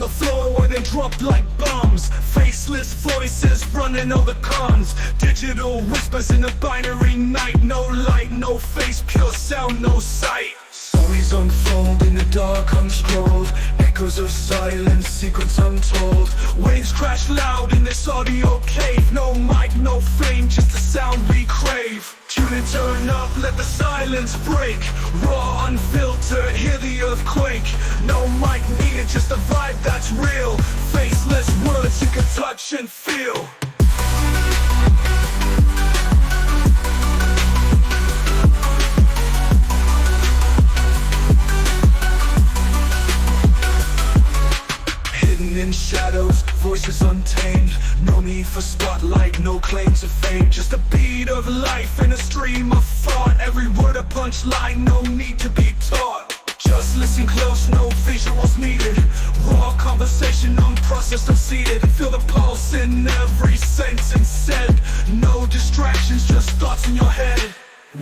the floor where they drop like bombs. Faceless voices running all the cons. Digital whispers in a binary night. No light, no face, pure sound, no sight. Stories unfold in the dark unscrolled. Echoes of silence, secrets untold. Waves crash loud in this audio cave. No mic, no fame, just the sound we crave. Tune and turn up, let the silence break. Raw, unfiltered, hear the earthquake. No mic needed, just a vibe that's real. Faceless words you can touch and feel. In shadows, voices untamed. No need for spotlight, no claim to fame. Just a beat of life in a stream of thought. Every word a punchline, no need to be taught. Just listen close, no visuals needed. Raw conversation, unprocessed, unseated. Feel the pulse in every sentence said. No distractions, just thoughts in your head.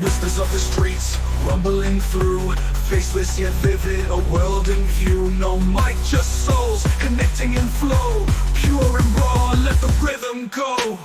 Whispers of the streets, rumbling through. Faceless yet vivid, a world in view. No mic, just souls, connecting in flow. Pure and raw, let the rhythm go.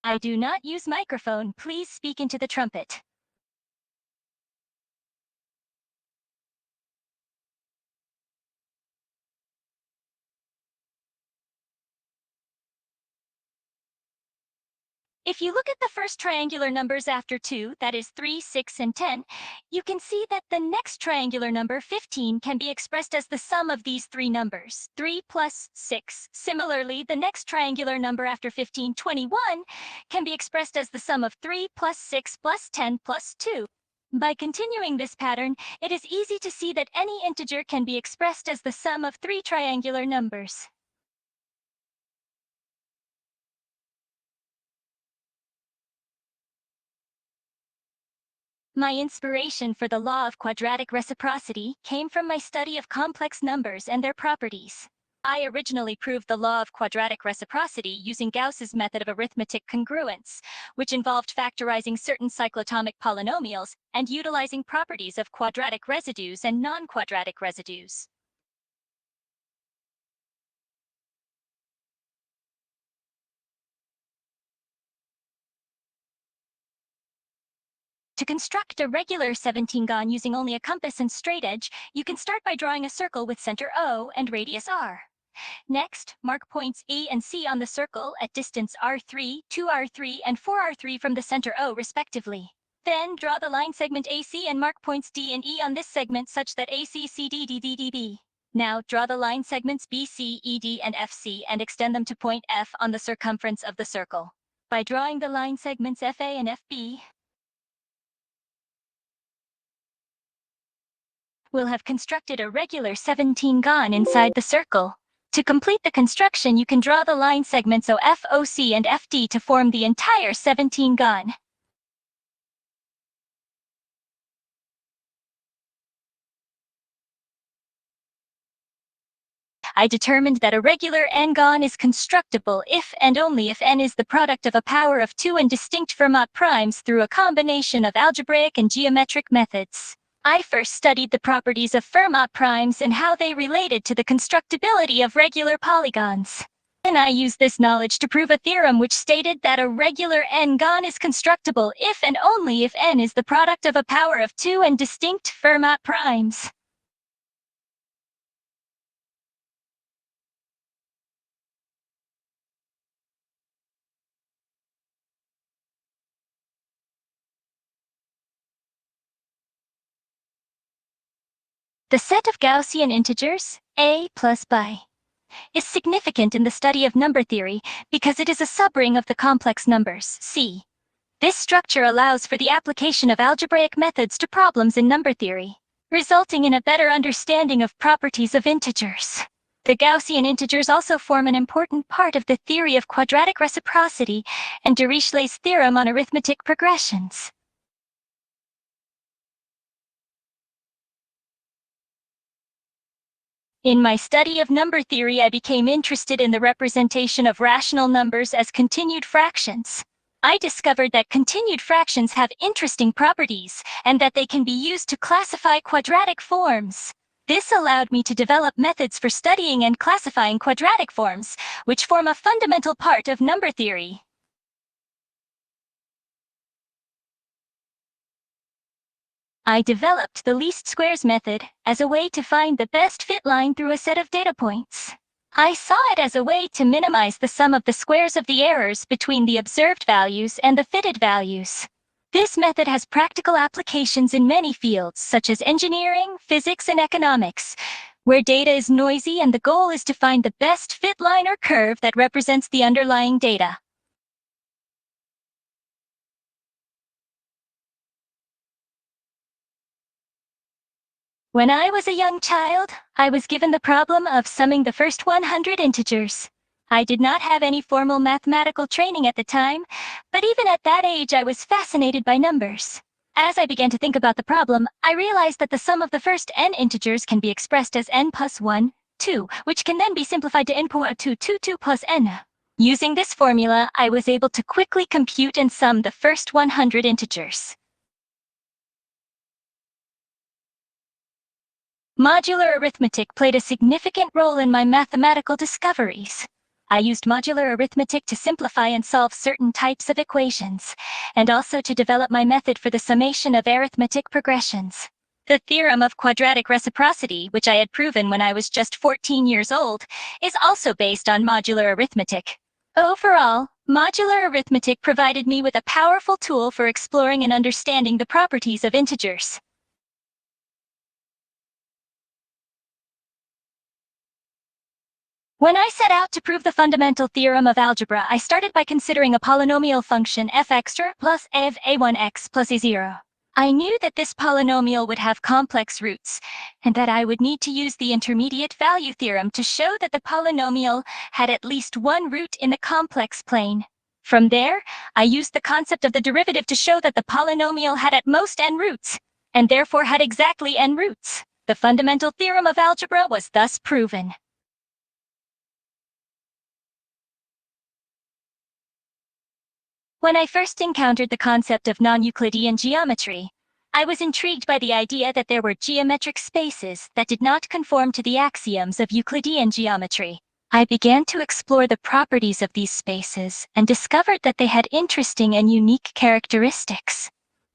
I do not use microphone. Please speak into the trumpet. If you look at the first triangular numbers after 2, that is 3, 6, and 10, you can see that the next triangular number, 15, can be expressed as the sum of these three numbers, 3 plus 6. Similarly, the next triangular number after 15, 21, can be expressed as the sum of 3 plus 6 plus 10 plus 2. By continuing this pattern, it is easy to see that any integer can be expressed as the sum of three triangular numbers. My inspiration for the law of quadratic reciprocity came from my study of complex numbers and their properties. I originally proved the law of quadratic reciprocity using Gauss's method of arithmetic congruence, which involved factorizing certain cyclotomic polynomials and utilizing properties of quadratic residues and non-quadratic residues. To construct a regular 17gon using only a compass and straight edge, you can start by drawing a circle with center O and radius r. Next, mark points E and C on the circle at distance r3, 2r3, and 4r3 from the center O respectively. Then draw the line segment AC and mark points D and E on this segment such that AC, CD, DD, DB. Now draw the line segments BC, ED, and FC and extend them to point F on the circumference of the circle. By drawing the line segments FA and FB, we'll have constructed a regular 17gon inside the circle. To complete the construction, you can draw the line segments OF, OC, and FD to form the entire 17gon. I determined that a regular n-gon is constructible if and only if n is the product of a power of two and distinct Fermat primes through a combination of algebraic and geometric methods. I first studied the properties of Fermat primes and how they related to the constructibility of regular polygons. Then I used this knowledge to prove a theorem which stated that a regular n-gon is constructible if and only if n is the product of a power of two and distinct Fermat primes. The set of Gaussian integers, a plus b, is significant in the study of number theory because it is a subring of the complex numbers, C. This structure allows for the application of algebraic methods to problems in number theory, resulting in a better understanding of properties of integers. The Gaussian integers also form an important part of the theory of quadratic reciprocity and Dirichlet's theorem on arithmetic progressions. In my study of number theory, I became interested in the representation of rational numbers as continued fractions. I discovered that continued fractions have interesting properties and that they can be used to classify quadratic forms. This allowed me to develop methods for studying and classifying quadratic forms, which form a fundamental part of number theory. I developed the least squares method as a way to find the best fit line through a set of data points. I saw it as a way to minimize the sum of the squares of the errors between the observed values and the fitted values. This method has practical applications in many fields, such as engineering, physics, and economics, where data is noisy and the goal is to find the best fit line or curve that represents the underlying data. When I was a young child, I was given the problem of summing the first 100 integers. I did not have any formal mathematical training at the time, but even at that age I was fascinated by numbers. As I began to think about the problem, I realized that the sum of the first n integers can be expressed as n plus 1, 2, which can then be simplified to n power 2, 2 plus n. Using this formula, I was able to quickly compute and sum the first 100 integers. Modular arithmetic played a significant role in my mathematical discoveries. I used modular arithmetic to simplify and solve certain types of equations, and also to develop my method for the summation of arithmetic progressions. The theorem of quadratic reciprocity, which I had proven when I was just 14 years old, is also based on modular arithmetic. Overall, modular arithmetic provided me with a powerful tool for exploring and understanding the properties of integers. When I set out to prove the fundamental theorem of algebra, I started by considering a polynomial function f extra plus of a1x plus a0. I knew that this polynomial would have complex roots, and that I would need to use the intermediate value theorem to show that the polynomial had at least one root in the complex plane. From there, I used the concept of the derivative to show that the polynomial had at most n roots, and therefore had exactly n roots. The fundamental theorem of algebra was thus proven. When I first encountered the concept of non-Euclidean geometry, I was intrigued by the idea that there were geometric spaces that did not conform to the axioms of Euclidean geometry. I began to explore the properties of these spaces and discovered that they had interesting and unique characteristics.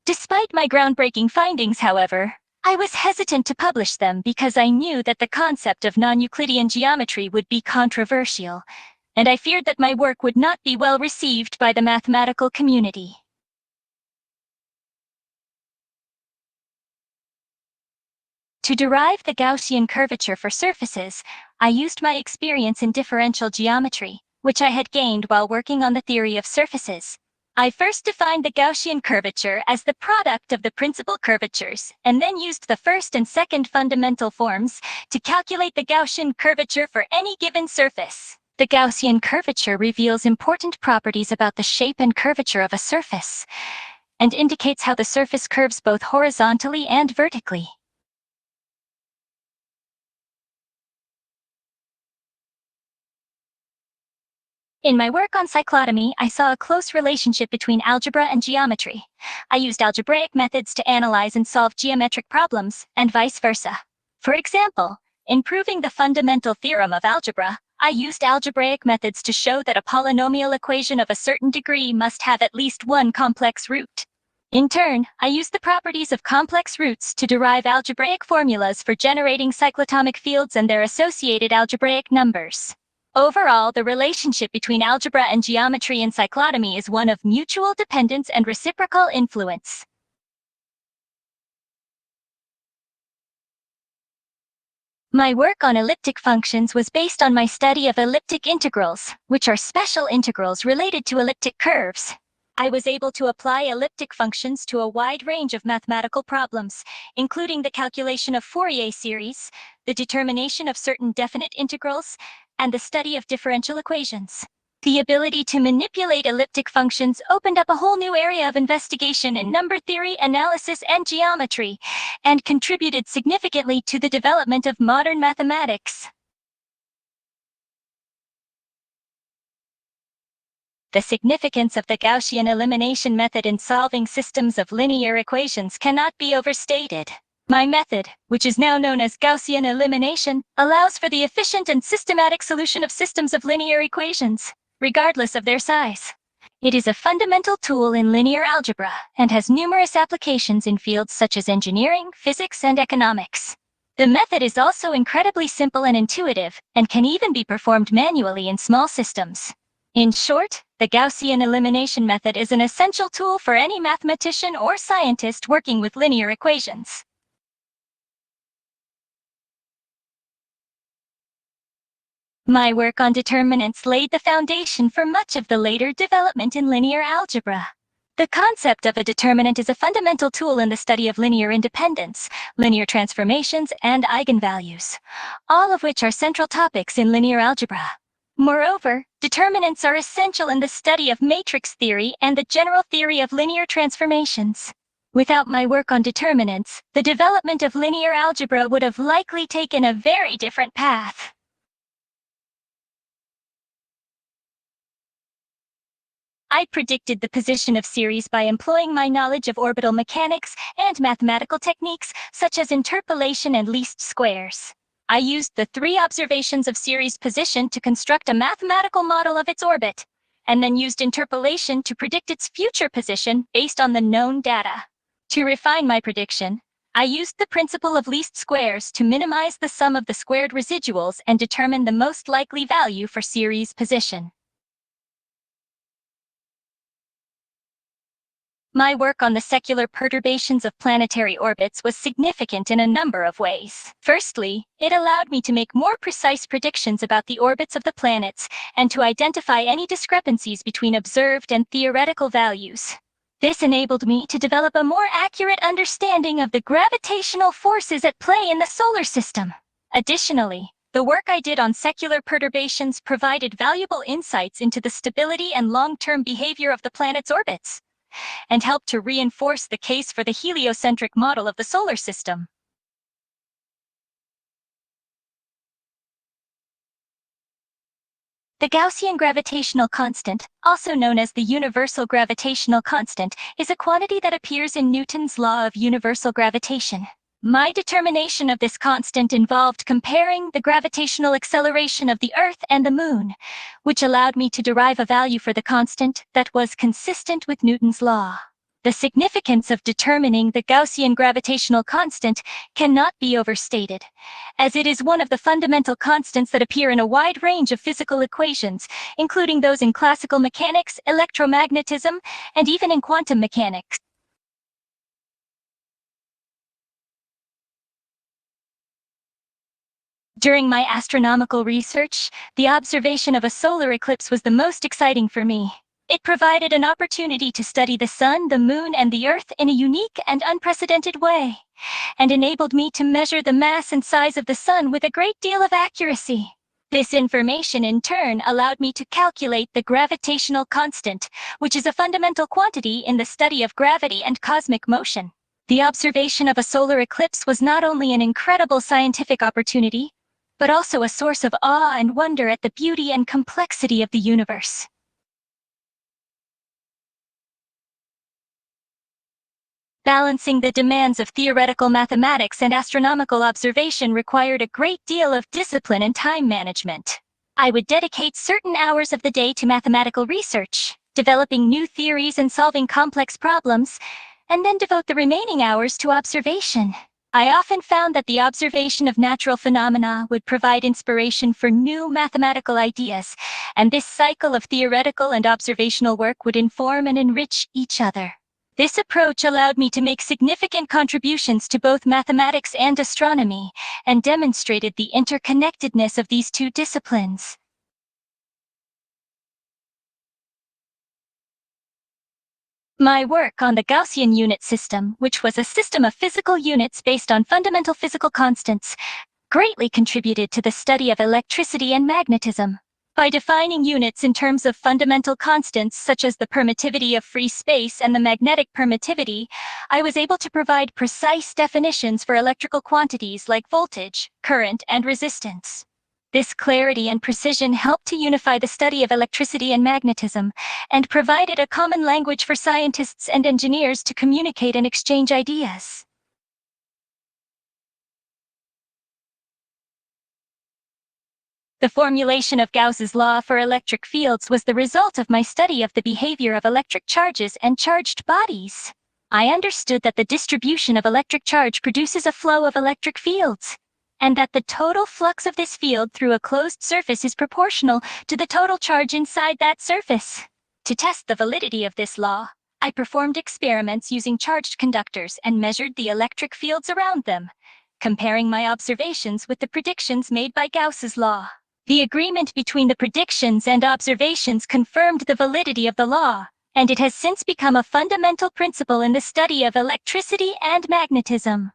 Despite my groundbreaking findings, however, I was hesitant to publish them because I knew that the concept of non-Euclidean geometry would be controversial, and I feared that my work would not be well received by the mathematical community. To derive the Gaussian curvature for surfaces, I used my experience in differential geometry, which I had gained while working on the theory of surfaces. I first defined the Gaussian curvature as the product of the principal curvatures, and then used the first and second fundamental forms to calculate the Gaussian curvature for any given surface. The Gaussian curvature reveals important properties about the shape and curvature of a surface, and indicates how the surface curves both horizontally and vertically. In my work on cyclotomy, I saw a close relationship between algebra and geometry. I used algebraic methods to analyze and solve geometric problems, and vice versa. For example, in proving the fundamental theorem of algebra, I used algebraic methods to show that a polynomial equation of a certain degree must have at least one complex root. In turn, I used the properties of complex roots to derive algebraic formulas for generating cyclotomic fields and their associated algebraic numbers. Overall, the relationship between algebra and geometry in cyclotomy is one of mutual dependence and reciprocal influence. My work on elliptic functions was based on my study of elliptic integrals, which are special integrals related to elliptic curves. I was able to apply elliptic functions to a wide range of mathematical problems, including the calculation of Fourier series, the determination of certain definite integrals, and the study of differential equations. The ability to manipulate elliptic functions opened up a whole new area of investigation in number theory, analysis, and geometry, and contributed significantly to the development of modern mathematics. The significance of the Gaussian elimination method in solving systems of linear equations cannot be overstated. My method, which is now known as Gaussian elimination, allows for the efficient and systematic solution of systems of linear equations, regardless of their size. It is a fundamental tool in linear algebra and has numerous applications in fields such as engineering, physics, and economics. The method is also incredibly simple and intuitive, and can even be performed manually in small systems. In short, the Gaussian elimination method is an essential tool for any mathematician or scientist working with linear equations. My work on determinants laid the foundation for much of the later development in linear algebra. The concept of a determinant is a fundamental tool in the study of linear independence, linear transformations, and eigenvalues, all of which are central topics in linear algebra. Moreover, determinants are essential in the study of matrix theory and the general theory of linear transformations. Without my work on determinants, the development of linear algebra would have likely taken a very different path. I predicted the position of series by employing my knowledge of orbital mechanics and mathematical techniques such as interpolation and least squares. I used the 3 observations of series position to construct a mathematical model of its orbit, and then used interpolation to predict its future position based on the known data. To refine my prediction, I used the principle of least squares to minimize the sum of the squared residuals and determine the most likely value for series position. My work on the secular perturbations of planetary orbits was significant in a number of ways. Firstly, it allowed me to make more precise predictions about the orbits of the planets and to identify any discrepancies between observed and theoretical values. This enabled me to develop a more accurate understanding of the gravitational forces at play in the solar system. Additionally, the work I did on secular perturbations provided valuable insights into the stability and long-term behavior of the planet's orbits, and helped to reinforce the case for the heliocentric model of the solar system. The Gaussian gravitational constant, also known as the universal gravitational constant, is a quantity that appears in Newton's law of universal gravitation. My determination of this constant involved comparing the gravitational acceleration of the Earth and the Moon, which allowed me to derive a value for the constant that was consistent with Newton's law. The significance of determining the Gaussian gravitational constant cannot be overstated, as it is one of the fundamental constants that appear in a wide range of physical equations, including those in classical mechanics, electromagnetism, and even in quantum mechanics. During my astronomical research, the observation of a solar eclipse was the most exciting for me. It provided an opportunity to study the sun, the moon, and the Earth in a unique and unprecedented way, and enabled me to measure the mass and size of the sun with a great deal of accuracy. This information, in turn, allowed me to calculate the gravitational constant, which is a fundamental quantity in the study of gravity and cosmic motion. The observation of a solar eclipse was not only an incredible scientific opportunity, but also a source of awe and wonder at the beauty and complexity of the universe. Balancing the demands of theoretical mathematics and astronomical observation required a great deal of discipline and time management. I would dedicate certain hours of the day to mathematical research, developing new theories and solving complex problems, and then devote the remaining hours to observation. I often found that the observation of natural phenomena would provide inspiration for new mathematical ideas, and this cycle of theoretical and observational work would inform and enrich each other. This approach allowed me to make significant contributions to both mathematics and astronomy, and demonstrated the interconnectedness of these two disciplines. My work on the Gaussian unit system, which was a system of physical units based on fundamental physical constants, greatly contributed to the study of electricity and magnetism. By defining units in terms of fundamental constants such as the permittivity of free space and the magnetic permittivity, I was able to provide precise definitions for electrical quantities like voltage, current, and resistance. This clarity and precision helped to unify the study of electricity and magnetism, and provided a common language for scientists and engineers to communicate and exchange ideas. The formulation of Gauss's law for electric fields was the result of my study of the behavior of electric charges and charged bodies. I understood that the distribution of electric charge produces a flow of electric fields, and that the total flux of this field through a closed surface is proportional to the total charge inside that surface. To test the validity of this law, I performed experiments using charged conductors and measured the electric fields around them, comparing my observations with the predictions made by Gauss's law. The agreement between the predictions and observations confirmed the validity of the law, and it has since become a fundamental principle in the study of electricity and magnetism.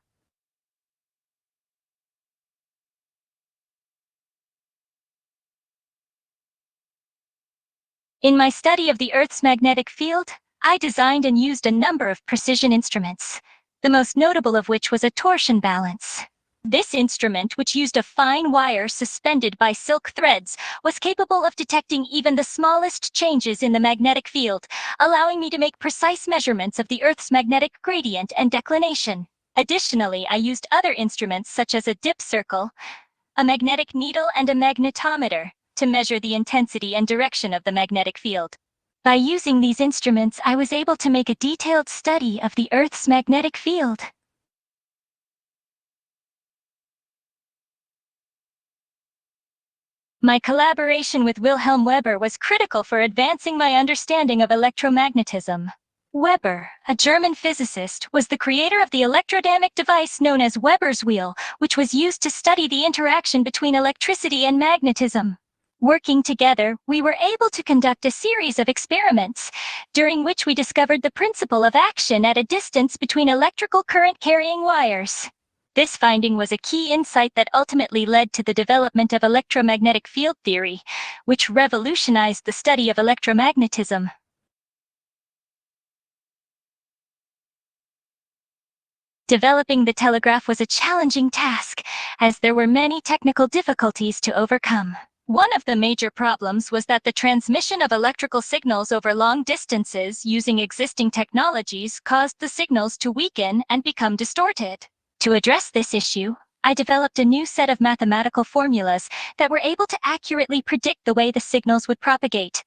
In my study of the Earth's magnetic field, I designed and used a number of precision instruments, the most notable of which was a torsion balance. This instrument, which used a fine wire suspended by silk threads, was capable of detecting even the smallest changes in the magnetic field, allowing me to make precise measurements of the Earth's magnetic gradient and declination. Additionally, I used other instruments such as a dip circle, a magnetic needle, and a magnetometer to measure the intensity and direction of the magnetic field. By using these instruments, I was able to make a detailed study of the Earth's magnetic field. My collaboration with Wilhelm Weber was critical for advancing my understanding of electromagnetism. Weber, a German physicist, was the creator of the electrodynamic device known as Weber's wheel, which was used to study the interaction between electricity and magnetism. Working together, we were able to conduct a series of experiments, during which we discovered the principle of action at a distance between electrical current-carrying wires. This finding was a key insight that ultimately led to the development of electromagnetic field theory, which revolutionized the study of electromagnetism. Developing the telegraph was a challenging task, as there were many technical difficulties to overcome. One of the major problems was that the transmission of electrical signals over long distances using existing technologies caused the signals to weaken and become distorted. To address this issue, I developed a new set of mathematical formulas that were able to accurately predict the way the signals would propagate,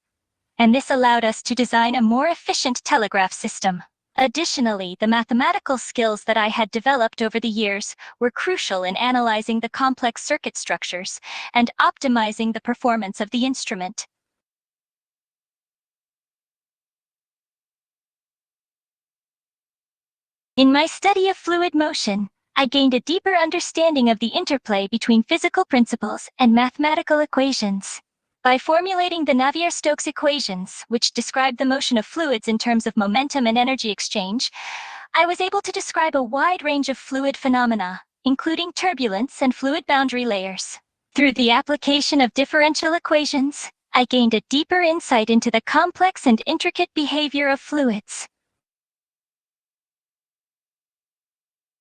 and this allowed us to design a more efficient telegraph system. Additionally, the mathematical skills that I had developed over the years were crucial in analyzing the complex circuit structures and optimizing the performance of the instrument. In my study of fluid motion, I gained a deeper understanding of the interplay between physical principles and mathematical equations. By formulating the Navier-Stokes equations, which describe the motion of fluids in terms of momentum and energy exchange, I was able to describe a wide range of fluid phenomena, including turbulence and fluid boundary layers. Through the application of differential equations, I gained a deeper insight into the complex and intricate behavior of fluids.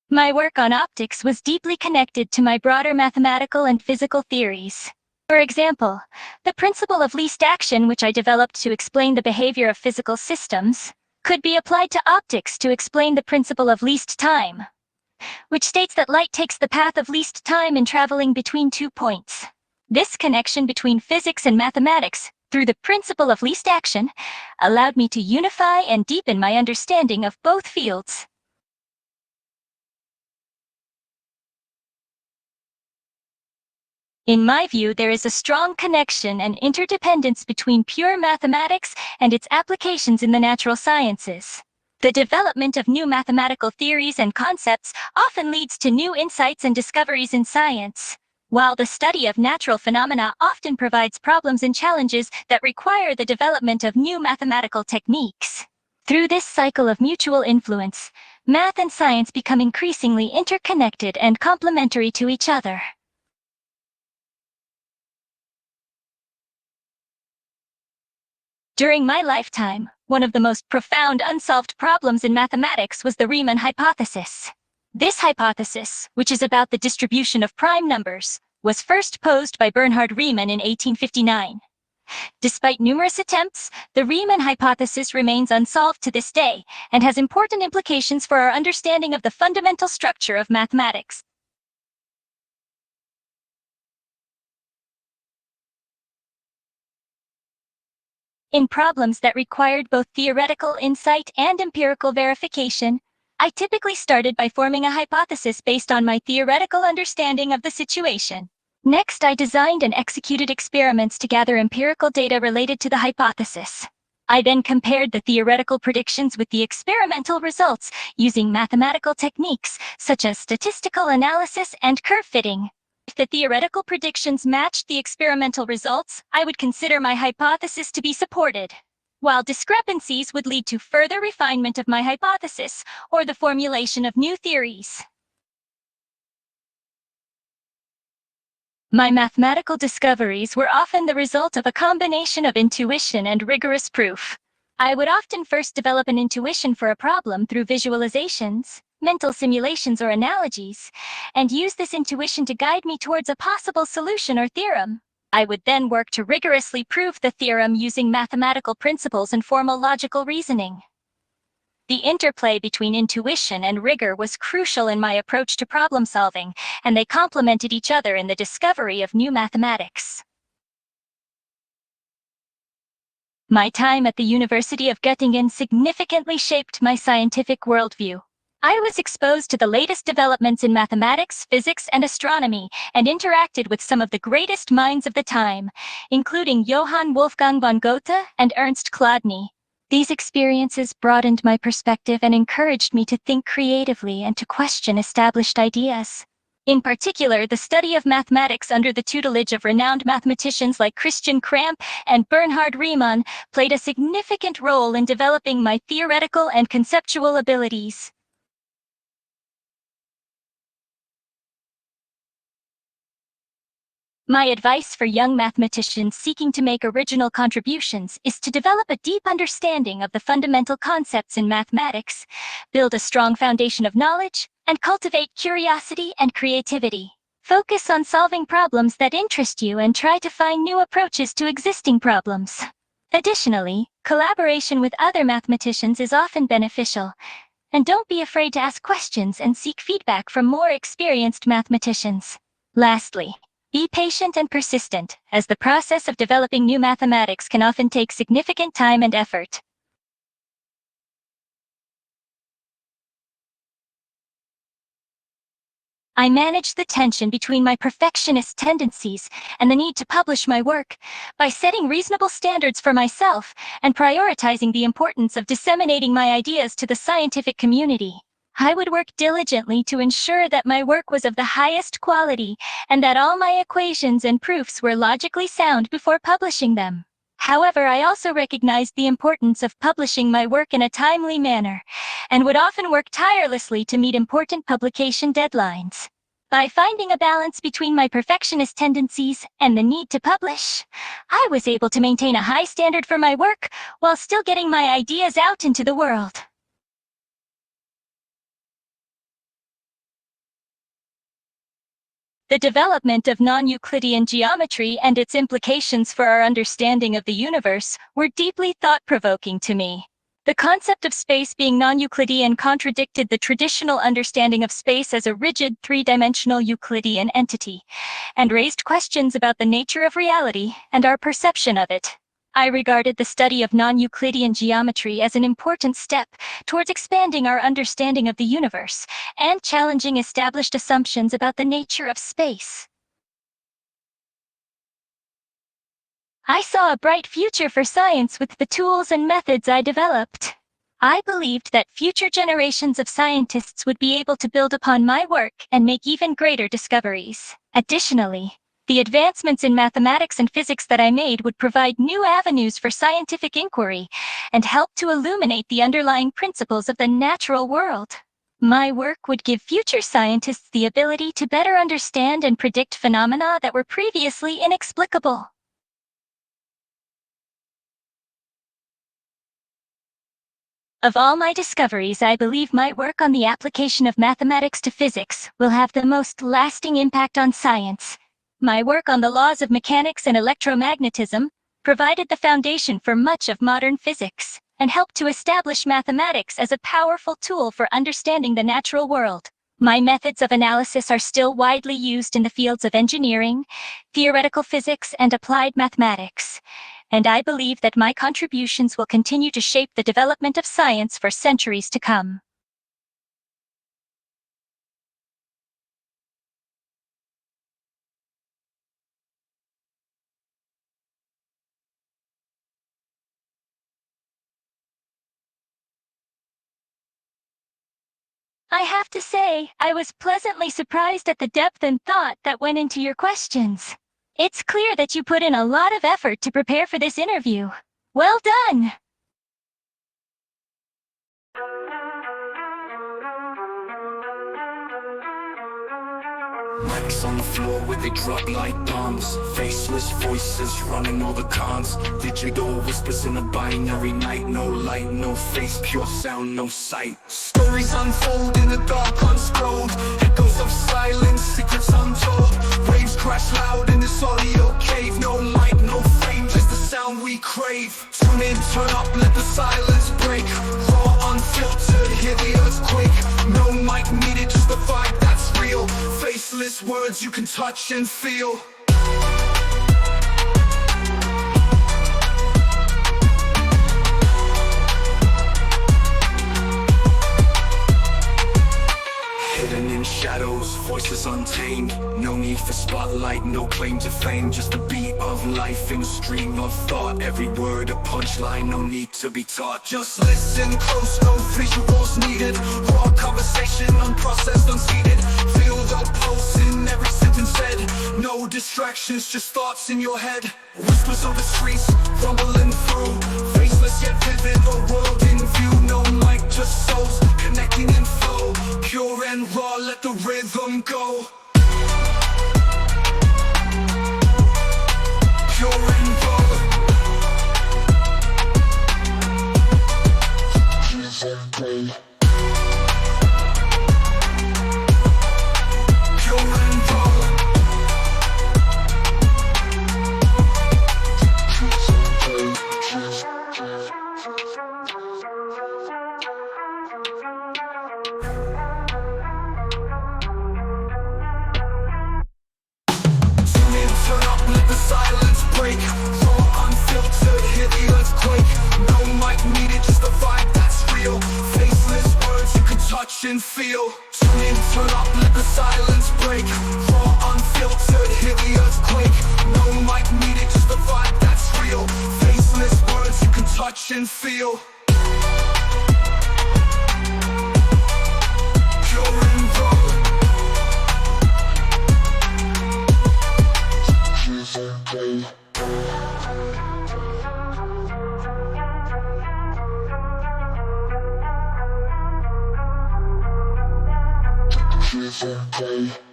My work on optics was deeply connected to my broader mathematical and physical theories. For example, the principle of least action, which I developed to explain the behavior of physical systems, could be applied to optics to explain the principle of least time, which states that light takes the path of least time in traveling between 2 points. This connection between physics and mathematics, through the principle of least action, allowed me to unify and deepen my understanding of both fields. In my view, there is a strong connection and interdependence between pure mathematics and its applications in the natural sciences. The development of new mathematical theories and concepts often leads to new insights and discoveries in science, while the study of natural phenomena often provides problems and challenges that require the development of new mathematical techniques. Through this cycle of mutual influence, math and science become increasingly interconnected and complementary to each other. During my lifetime, one of the most profound unsolved problems in mathematics was the Riemann hypothesis. This hypothesis, which is about the distribution of prime numbers, was first posed by Bernhard Riemann in 1859. Despite numerous attempts, the Riemann hypothesis remains unsolved to this day and has important implications for our understanding of the fundamental structure of mathematics. In problems that required both theoretical insight and empirical verification, I typically started by forming a hypothesis based on my theoretical understanding of the situation. Next, I designed and executed experiments to gather empirical data related to the hypothesis. I then compared the theoretical predictions with the experimental results using mathematical techniques such as statistical analysis and curve fitting. If the theoretical predictions matched the experimental results, I would consider my hypothesis to be supported, while discrepancies would lead to further refinement of my hypothesis or the formulation of new theories. My mathematical discoveries were often the result of a combination of intuition and rigorous proof. I would often first develop an intuition for a problem through visualizations, mental simulations, or analogies, and use this intuition to guide me towards a possible solution or theorem. I would then work to rigorously prove the theorem using mathematical principles and formal logical reasoning. The interplay between intuition and rigor was crucial in my approach to problem solving, and they complemented each other in the discovery of new mathematics. My time at the University of Göttingen significantly shaped my scientific worldview. I was exposed to the latest developments in mathematics, physics, and astronomy, and interacted with some of the greatest minds of the time, including Johann Wolfgang von Goethe and Ernst Chladni. These experiences broadened my perspective and encouraged me to think creatively and to question established ideas. In particular, the study of mathematics under the tutelage of renowned mathematicians like Christian Kramp and Bernhard Riemann played a significant role in developing my theoretical and conceptual abilities. My advice for young mathematicians seeking to make original contributions is to develop a deep understanding of the fundamental concepts in mathematics, build a strong foundation of knowledge, and cultivate curiosity and creativity. Focus on solving problems that interest you and try to find new approaches to existing problems. Additionally, collaboration with other mathematicians is often beneficial, and don't be afraid to ask questions and seek feedback from more experienced mathematicians. Lastly, be patient and persistent, as the process of developing new mathematics can often take significant time and effort. I manage the tension between my perfectionist tendencies and the need to publish my work by setting reasonable standards for myself and prioritizing the importance of disseminating my ideas to the scientific community. I would work diligently to ensure that my work was of the highest quality and that all my equations and proofs were logically sound before publishing them. However, I also recognized the importance of publishing my work in a timely manner and would often work tirelessly to meet important publication deadlines. By finding a balance between my perfectionist tendencies and the need to publish, I was able to maintain a high standard for my work while still getting my ideas out into the world. The development of non-Euclidean geometry and its implications for our understanding of the universe were deeply thought-provoking to me. The concept of space being non-Euclidean contradicted the traditional understanding of space as a rigid, three-dimensional Euclidean entity, and raised questions about the nature of reality and our perception of it. I regarded the study of non-Euclidean geometry as an important step towards expanding our understanding of the universe and challenging established assumptions about the nature of space. I saw a bright future for science with the tools and methods I developed. I believed that future generations of scientists would be able to build upon my work and make even greater discoveries. Additionally, the advancements in mathematics and physics that I made would provide new avenues for scientific inquiry and help to illuminate the underlying principles of the natural world. My work would give future scientists the ability to better understand and predict phenomena that were previously inexplicable. Of all my discoveries, I believe my work on the application of mathematics to physics will have the most lasting impact on science. My work on the laws of mechanics and electromagnetism provided the foundation for much of modern physics and helped to establish mathematics as a powerful tool for understanding the natural world. My methods of analysis are still widely used in the fields of engineering, theoretical physics, and applied mathematics, and I believe that my contributions will continue to shape the development of science for centuries to come. I have to say, I was pleasantly surprised at the depth and thought that went into your questions. It's clear that you put in a lot of effort to prepare for this interview. Well done! Mics on the floor where they drop like bombs. Faceless voices running all the cons. Digital whispers in a binary night. No light, no face, pure sound, no sight. Stories unfold in the dark, unscrolled. Echoes of silence, secrets untold. Waves crash loud in this audio cave. No light, no flame, just the sound we crave. Tune in, turn up, let the silence break. Raw, unfiltered, hear the earthquake. No mic needed, just the vibe that's real. Faceless words you can touch and feel. Hidden in shadows, voices untamed. No need for spotlight, no claim to fame. Just a beat of life in a stream of thought. Every word a punchline, no need to be taught. Just listen close, no visuals needed. Raw conversation, unprocessed, unseated. Feel the pulse in every sentence said. No distractions, just thoughts in your head. Whispers of the streets, rumbling through. Faceless yet vivid, a world in view. No mic, just souls, connecting in flow. Pure and raw, let the rhythm go. Pure and raw. Pure and raw. Silence break, raw, unfiltered, hear the earthquake. No mic needed, just the vibe that's real. Faceless words you can touch and feel. Tune in, turn up, let the silence break. Raw, unfiltered, hear the earthquake. No mic needed, just the vibe that's real. Faceless words you can touch and feel. Pure and raw. Okay.